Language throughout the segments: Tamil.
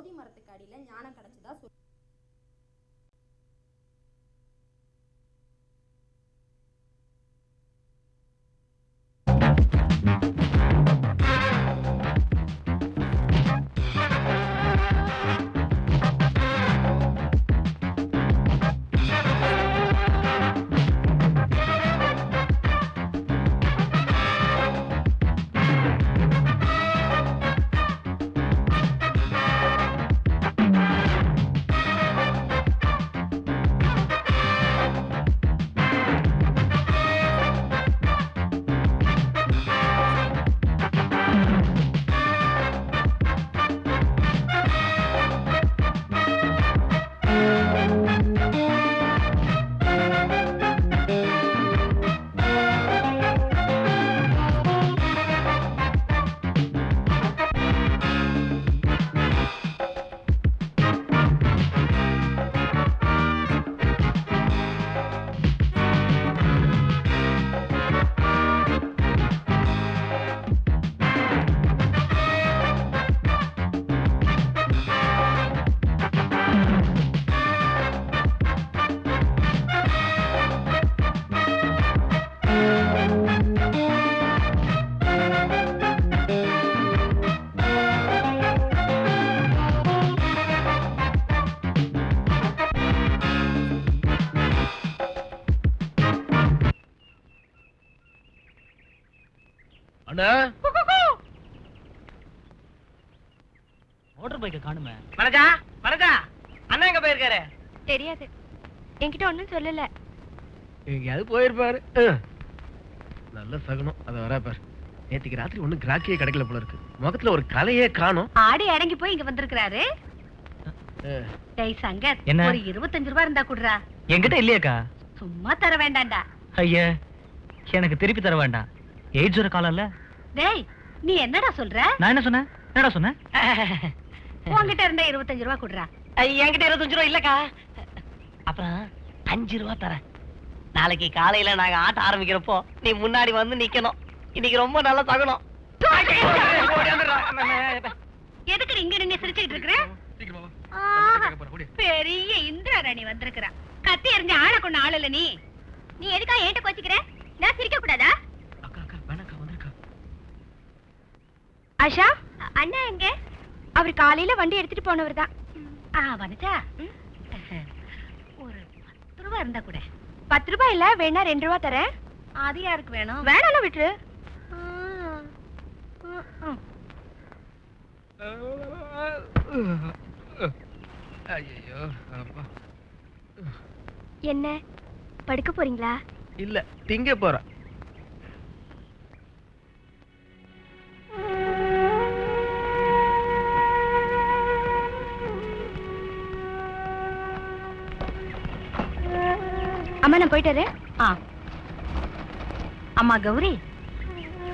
போதி மரத்துக்கு அடியில ஞானம் கிடைச்சதா சொல்லு. மோட்டார் பைக்க காணுமே. மனஜா, மனஜா, அண்ணா எங்க போயிருக்காரு? தெரியாது, என்கிட்ட ஒண்ணும் சொல்லல. எங்கேயாவது போயிருப்பாரு. நல்ல சகுனம். அத வரா பாரு. நேத்துக்கு ராத்திரி ஒண்ணும் கிராக்கியே கிடைக்கல போல இருக்கு. முகத்துல ஒரு கலையே காணோம். ஆடி அடங்கி போய் இங்க வந்திருக்காரு. டேய் சங்கர், என்ன? ஒரு 25 ரூபாய் இருந்தா குடுறா. என்கிட்ட இல்லையாக்கா? சும்மா தர வேண்டாம்டா. ஐயா, எனக்கு திருப்பி தர வேண்டாம். எய்ட்ஸ் வர காலம் இல்ல. டேய், நீ என்னடா சொல்ற? நான் என்ன சொன்னேன்? என்னடா சொன்னேன்? உன்கிட்ட இருந்தா 25 ரூபாய் குடுறா. என்கிட்ட 25 ரூபா இல்லக்கா. அப்புறம் 5 ரூபா தரேன். நாளைக்கு காலையில நாங்க ஆட்ட ஆரம்பிக்கிறப்போ நீ முன்னாடி வந்து நிக்கணும். இன்னைக்கு ரொம்ப நல்ல தகணும். எதுக்கு இங்க நின்னு சிரிச்சுட்டு இருக்கற? பெரிய இந்திராணி வந்திருக்கா. கத்தி எறிஞ்ச ஆள கொண்ட ஆள் இல்ல நீ. நீ எதுக்கா ஏட்ட கோச்சிக்கிற? நான் சிரிக்க கூடாதா? அக்கா அக்கா வேணாக்கா வந்திருக்கா. ஆஷா, அண்ணா எங்க? அவர் காலையில வண்டி எடுத்துட்டு போனவர் தான். வனஜா, ஒரு 10 ரூபாய் இருந்தா கூட. 10 ரூபாய் இல்ல, வேணா 2 ரூபாய் தரேன். அது யாருக்கு வேணும்? வேணால விட்டுரு. ஐயோ அப்பா. என்ன படுக்க போறீங்களா? இல்ல, திங்க போறேன். அம்மா நான் போயிட்டாரு. அம்மா கௌரி,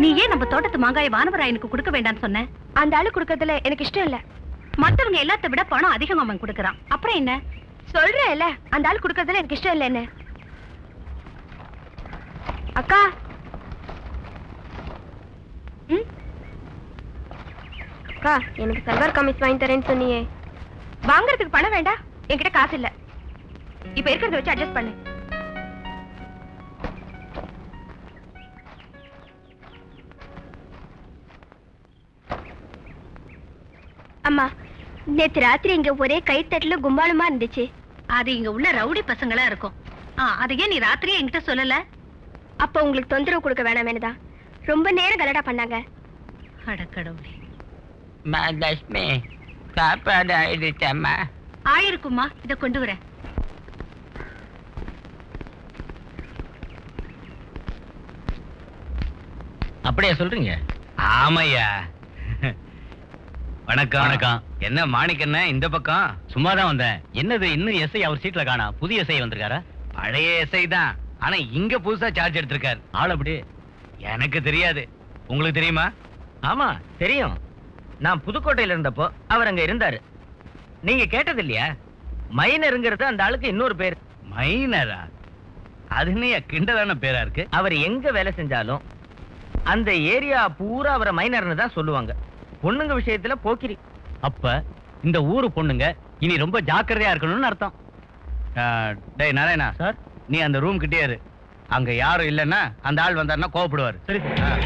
நீ ஏன் நம்ம தோட்டத்து மாங்காய வானவராயனுக்கு கொடுக்க வேண்டாம்னு சொன்ன? அந்த ஆளு கொடுக்கறதுல எனக்கு இஷ்டம் இல்ல. மத்தவங்க எல்லாத்த விட பணம் அதிகம் அவன் கொடுக்கறான். அப்புறம் என்ன சொல்றேன்ல, அந்த ஆளு கொடுக்கறதுல எனக்கு இஷ்டம் இல்ல. என்ன அக்கா? அக்கா, எனக்கு சல்வார் கமிஸ் வாங்கி தரேன்னு சொன்னியே. வாங்குறதுக்கு பணம் வேண்டாம், என்கிட்ட காசு இல்ல. இப்ப இருக்கிறத வச்சு அட்ஜஸ்ட் பண்ணு. அம்மா, நேத்து ராத்திரி இங்க ஒரே கைத்தட்டல கும்பாலுமா இருந்துச்சு. அது இங்க உள்ள ரவுடி பசங்களா இருக்கும். அதையே நீ ராத்திரியே என்கிட்ட சொல்லல. அப்ப உங்களுக்கு தொந்தரவு கொடுக்க வேணாம் வேணுதா. ரொம்ப நேரம் கலடா பண்ணாங்க. அடக்கடவுளே. லட்சுமி, சாப்பாடு ஆயிடுச்சம்மா. ஆயிருக்குமா, இத கொண்டு வரேன். அப்படியே சொல்றீங்க? ஆமையா. வணக்கம். வணக்கம். என்ன மாணிக்கண்ண இந்த பக்கம்? சும்மாதான் வந்தேன். என்னது இன்னும் எஸ்ஐ அவர் சீட்ல காணா? புதிய எஸ்ஐ வந்திருக்காரா? பழைய எஸ்ஐ தான், ஆனா இங்க புதுசா சார்ஜ் எடுத்திருக்காரு. ஆள் அப்படி எனக்கு தெரியாது, உங்களுக்கு தெரியுமா? ஆமா தெரியும். நான் புதுக்கோட்டையில இருந்தப்போ அவர் அங்க இருந்தாரு. நீங்க கேட்டது இல்லையா? மைனருங்கிறது அந்த ஆளுக்கு இன்னொரு பேர். மைனரா? அது என்ன கிண்டலான பேரா இருக்கு? அவர் எங்க வேலை செஞ்சாலும் அந்த ஏரியா பூரா அவரை மைனர்னு தான் சொல்லுவாங்க. பொண்ணுங்க விஷயத்துல போக்கிரி. அப்ப இந்த ஊரு பொண்ணுங்க இனி ரொம்ப ஜாக்கிரதையா இருக்கணும்னு அர்த்தம். டேய் நாராயணா சார், நீ அந்த ரூம் கிட்டே இரு. அங்க யாரும் இல்லைன்னா அந்த ஆள் வந்தாருன்னா கோவப்படுவார். சரி சார்.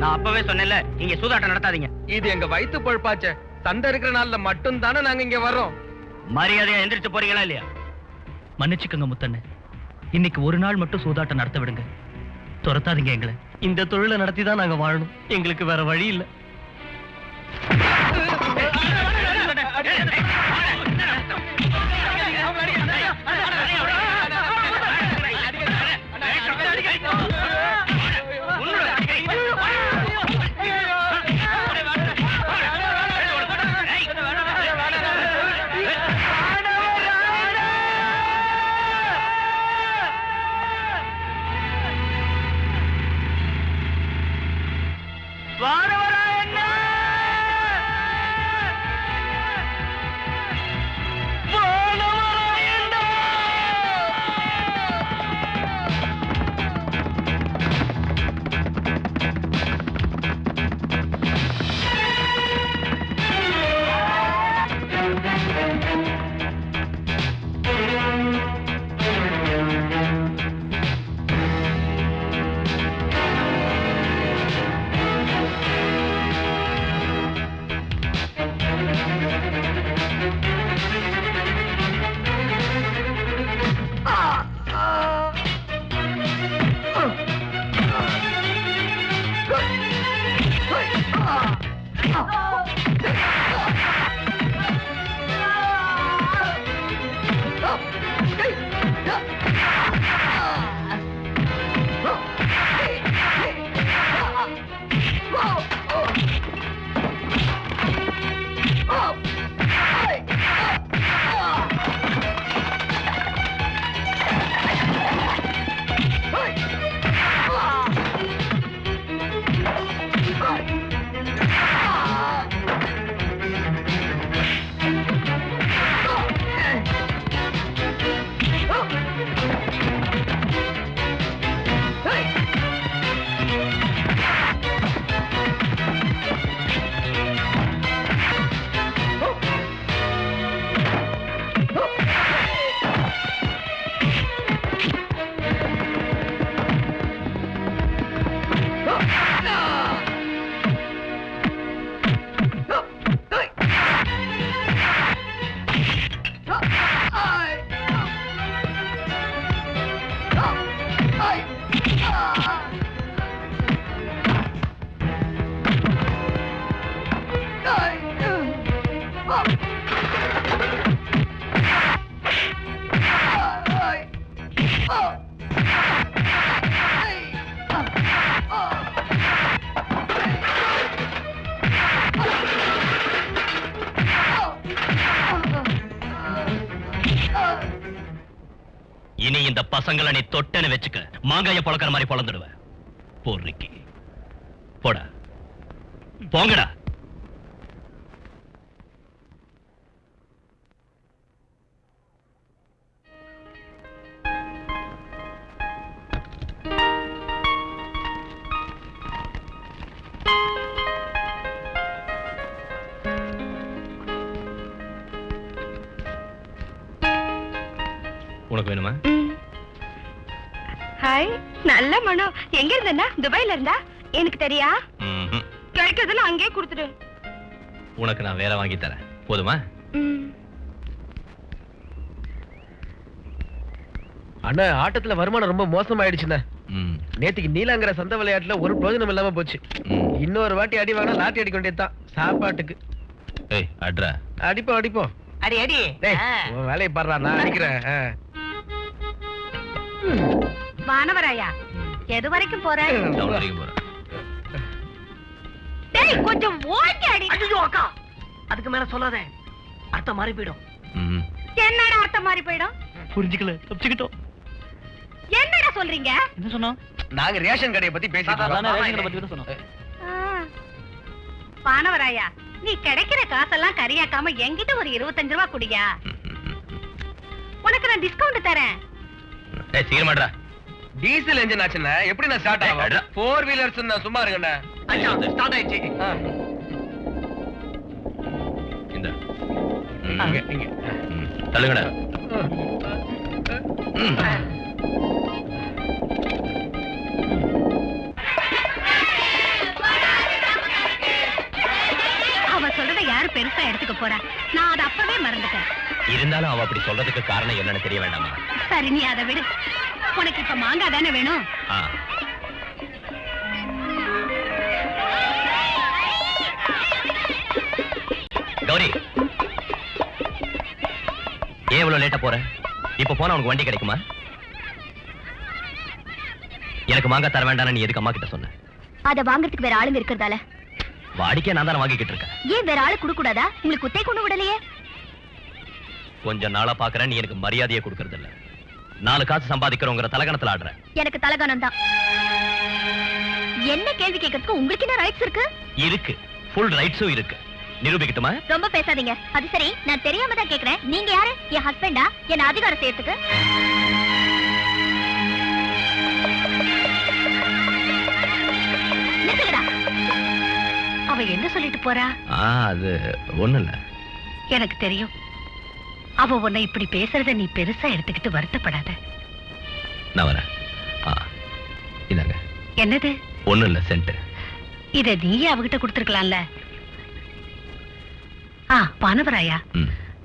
நான் அப்பவே சொன்னேன்ல, இங்க சூதாட்டம் நடத்தாதீங்க. இது எங்க வயித்து பொழப்பாச்சே. சண்டை இருக்கிற நாள்ல மட்டும் தானே நாங்க இங்க வர்றோம். மரியாதையா எந்திரிச்சு போறீங்களா இல்லையா? மன்னிச்சுக்கோங்க முத்தண்ணே, இன்னைக்கு ஒரு நாள் மட்டும் சூதாட்டம் நடத்த விடுங்க. துரத்தாதீங்க எங்களை. இந்த தொழிலை நடத்தி தான் நாங்க வாழணும். எங்களுக்கு வேற வழி இல்ல. இனி இந்த பசங்களை நீ தொட்டன்னு வச்சுக்க, மாங்காய பொழக்கிற மாதிரி பொழந்துடுவேன். போர்றிக்கு போடா, போங்கடா. உனக்கு வேணுமா? ஹாய், நல்ல மனம். எங்க இருந்தா? துபாயில இருந்தா? எனக்கு தெரியா? கிடைக்கிறதுல அங்கேயே கொடுத்துடு. உனக்கு நான் வேலை வாங்கி தரேன், போதுமா? அண்ணா ஆட்டத்துல வருமானம் ரொம்ப மோசமாயிடுச்சுண்ணே. நேத்துக்கு நீலாங்கிற சந்த விளையாட்டுல ஒரு பிரயோஜனம் இல்லாம போச்சு. இன்னொரு வாட்டி அடி வாங்கினா லாட்டி அடிக்க வேண்டியதுதான் சாப்பாட்டுக்கு. அடிப்போம். அடி அடி. உன் வேலையை பாடுறா, நான் அடிக்கிறேன். வானவராயா எது வரைக்கும் போற? டேய் கொஞ்சம் ஓடி அடி. ஐயோ அக்கா, அதுக்கு மேல சொல்லாத, அர்த்தம் மாறி போயிடும். என்னடா அர்த்தம் மாறி போயிடும்? புரிஞ்சுக்கல, தப்பிச்சுக்கிட்டோம். என்னடா சொல்றீங்க? என்ன சொன்னோம்? நாங்க ரேஷன் கடையை பத்தி பேசிட்டு இருக்கோம். வானவராயா, நீ கிடைக்கிற காசெல்லாம் கரியாக்காம என்கிட்ட ஒரு 25 ரூபாய் குடியா, உனக்கு நான் டிஸ்கவுண்ட் தரேன். சீக்கிரமாடா. டீசல் என்ஜின் ஆச்சுன்னா எப்படி நான் ஸ்டார்ட் ஆகும்? 4 வீலர்ஸ் நான் சும்மா இருக்கேன். ஐயா ஸ்டார்ட் ஆயிடுச்சு. இங்க தள்ளுங்கடா. அவ சொல்றத யாரு பெருசா எடுத்துக்க போறா? நான் அதை அப்பவே மறந்துட்டேன். இருந்தாலும் அவ அப்படி சொல்றதுக்கு காரணம் என்னன்னு தெரிய வேண்டாமா? சரி நீ அதை விடு. உனக்கு இப்ப மாங்காய் தானே வேணும்? கௌரி, ஏன் இவ்வளவு லேட்டா போற? இப்ப போனா உனக்கு வண்டி கிடைக்குமா? எனக்கு மாங்காய் தர வேண்டாம் நீ எதுக்கு அம்மா கிட்ட சொன்ன? அத வாங்குறதுக்கு வேற ஆளுங்க இருக்கிறதால. வாடிக்கை நான் தானே வாங்கிக்கிட்டு இருக்கேன். ஏன் வேற ஆளு குடுக்க கூடாதா? உங்களுக்கு குத்தை கொண்டு விடலையே. கொஞ்ச நாளா பாக்குறேன் நீ எனக்கு மரியாதையை கொடுக்கறது இல்ல. 4 காசு சம்பாதிக்கிறோங்கிற தலகணத்துல ஆடுற. எனக்கு தலகணம் தான். என்ன கேள்வி கேட்கறதுக்கு உங்களுக்கு என்ன ரைட்ஸ் இருக்கு? இருக்கு, ஃபுல் ரைட்ஸும் இருக்கு. நிரூபிக்கட்டுமா? ரொம்ப பேசாதீங்க. அது சரி, நான் தெரியாம தான் கேக்குறேன். நீங்க யாரு? என் ஹஸ்பண்டா? என்ன அதிகாரம் செய்யறதுக்கு? நிறுத்துங்கடா. அவ என்ன சொல்லிட்டு போறா? அது ஒண்ணு இல்ல. எனக்கு தெரியும். அவ உன்னை இப்படி பேசுறத நீ பெருசா எடுத்துக்கிட்டு வருத்தப்படாத. நான் வரேன். இதாங்க. என்னது? ஒண்ணு இல்ல, சென்ட். இத நீயே அவகிட்ட கொடுத்துருக்கலாம்ல. பானவராயா,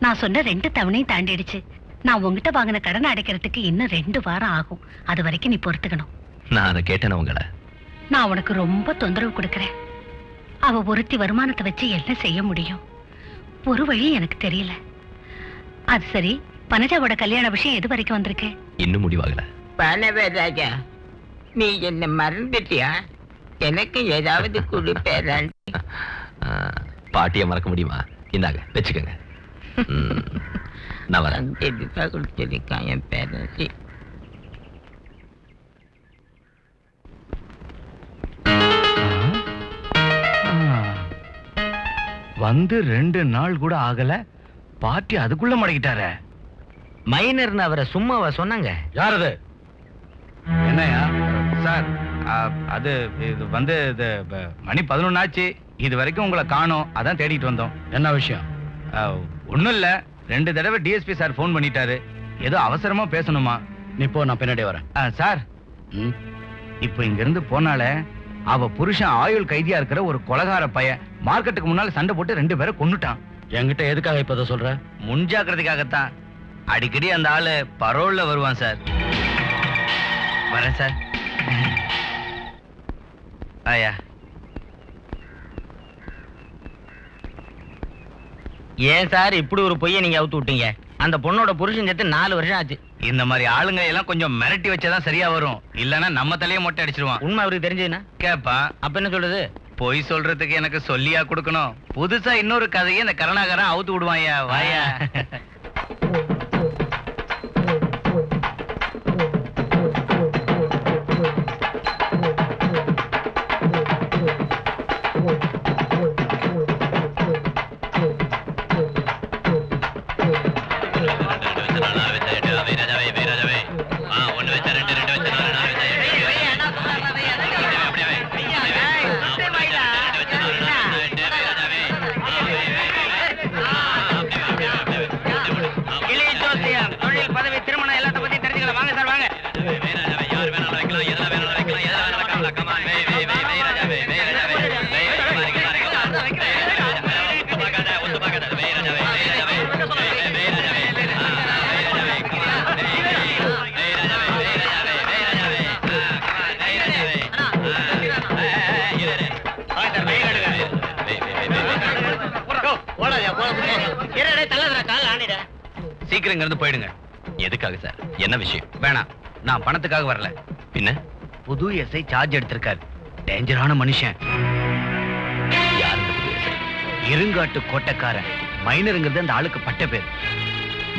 நான் சொன்ன 2 தவணையும் தாண்டிடுச்சு. நான் உங்ககிட்ட வாங்கின கடனை அடைக்கிறதுக்கு இன்னும் 2 வாரம் ஆகும். அது வரைக்கும் நீ பொறுத்துக்கணும். நான் அதை கேட்டேன் உங்களை. நான் உனக்கு ரொம்ப தொந்தரவு கொடுக்கறேன். அவ ஒருத்தி வருமானத்தை வச்சு என்ன செய்ய முடியும்? ஒரு வழி எனக்கு தெரியல. அது சரி, பனஜாவோட கல்யாண விஷயம் எது வரைக்கும் வந்திருக்கு? இன்னும் முடிவாகல. பனவராஜா, நீ என்ன மறந்துட்டியா? எனக்கு ஏதாவது கொடுப்பேன். பாட்டியை மறக்க முடியுமா? இந்தாங்க வச்சுக்கோங்க. நான் வரேன். கொடுத்திருக்கான் என் பேரண்டி. வந்து 2 நாள் கூட ஆகல, பாட்டி அதுக்குள்ள மடக்கிட்டாரே. மைனர்னு அவரை சும்மாவா சொன்னாங்க? யார் அது? என்னையா சார்? அது இது வந்து இது மணி 11 ஆச்சு. இது வரைக்கும் உங்களை காணோம், அதான் தேடிட்டு வந்தோம். என்ன விஷயம்? ஒண்ணும் இல்ல, 2 தடவை டிஎஸ்பி சார் போன் பண்ணிட்டாரு. ஏதோ அவசரமா பேசணுமா. நீ போ, நான் பின்னாடி வரேன். சார், இப்போ இங்க இருந்து போனாலே அவ புருஷன் ஆயுள் கைதியா இருக்கிற ஒரு கொலகார பையன் மார்க்கெட்டுக்கு முன்னால சண்டை போட்டு 2 பேரை கொன்னுட்டான். என்கிட்ட எதுக்காக இப்ப அதை சொல்ற? முன்ஜாக்கிரதைக்காகத்தான். அடிக்கடி அந்த ஆளு பரோல்ல வருவான் சார். வரேன் சார். ஆயா, ஏன் சார் இப்படி ஒரு பொய்யை நீங்க அவுத்து விட்டீங்க? அந்த பொண்ணோட புருஷன் சேர்த்து 4 வருஷம் ஆச்சு. இந்த மாதிரி ஆளுங்க எல்லாம் கொஞ்சம் மிரட்டி வச்சாதான் சரியா வரும். இல்லன்னா நம்ம தலையே மொட்டை அடிச்சிருவான். உண்மை அவருக்கு தெரிஞ்சதுன்னா கேப்பான். அப்ப என்ன சொல்றது? பொய் சொல்றதுக்கு எனக்கு சொல்லியா கொடுக்கணும்? புதுசா இன்னொரு கதையை இந்த கருணாகரன் அவுத்து விடுவாயா. வாயா. கிளி சீக்கிரம் இங்க இருந்து போயிடுங்க. எதுக்காக சார்? என்ன விஷயம்? வேணாம், நான் பணத்துக்காக வரல. பின்ன புது எஸ்ஐ சார்ஜ் எடுத்திருக்காரு. டேஞ்சரான மனுஷன். யார் இந்த புது எஸ்ஐ? இருங்காட்டு கோட்டைக்காரன். மைனருங்கிறது அந்த ஆளுக்கு பட்ட பேர்.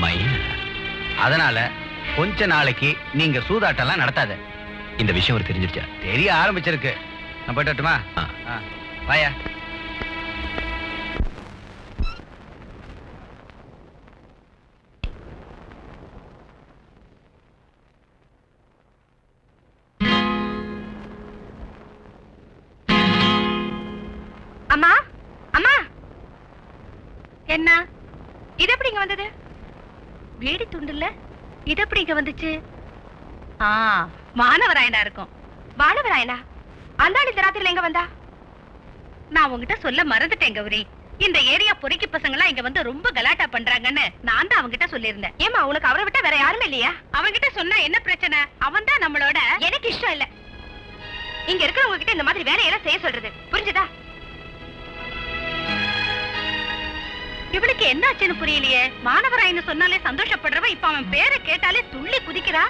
மைனர். அதனால கொஞ்ச நாளைக்கு நீங்க சூதாட்டம்லாம் நடத்தாத. இந்த விஷயம் ஒரு தெரிஞ்சிருச்சா? தெரிய ஆரம்பிச்சிருக்கு. நான் போயிட்டு வரட்டுமா? வாயா. அம்மா அம்மா என்ன இது எப்படி இங்க வந்தது? வீடு துண்டுல இது எப்படி இங்க வந்துச்சு? வானவராயனா இருக்கும். வானவராயனா? அந்த ஆள் இந்த ராத்திரில எங்க வந்தா? நான் உங்ககிட்ட சொல்ல மறந்துட்டேன் கௌரி. இந்த ஏரியா பொறுக்கி பசங்க எல்லாம் இங்க வந்து ரொம்ப கலாட்டா பண்றாங்கன்னு நான் தான் அவங்கிட்ட சொல்லியிருந்தேன். ஏமா உனக்கு அவரை விட்டா வேற யாருமே இல்லையா? அவன்கிட்ட சொன்னா என்ன பிரச்சனை? அவன் தான் நம்மளோட. எனக்கு இஷ்டம் இல்ல இங்க இருக்கிறவங்க கிட்ட இந்த மாதிரி வேலையெல்லாம் செய்ய சொல்றது, புரிஞ்சுதா? இவளுக்கு என்ன ஆச்சுன்னு புரியலையே. மாணவராயின்னு சொன்னாலே சந்தோஷப்படுறவ இப்ப அவன் பேரை கேட்டாலே துள்ளி குதிக்கிறா.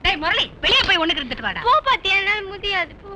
டேய் முரளி, வெளியே போய் ஒண்ணுக்கு இருந்துட்டு வாடா. போ பாத்தியா, என்னால முடியாது. போ.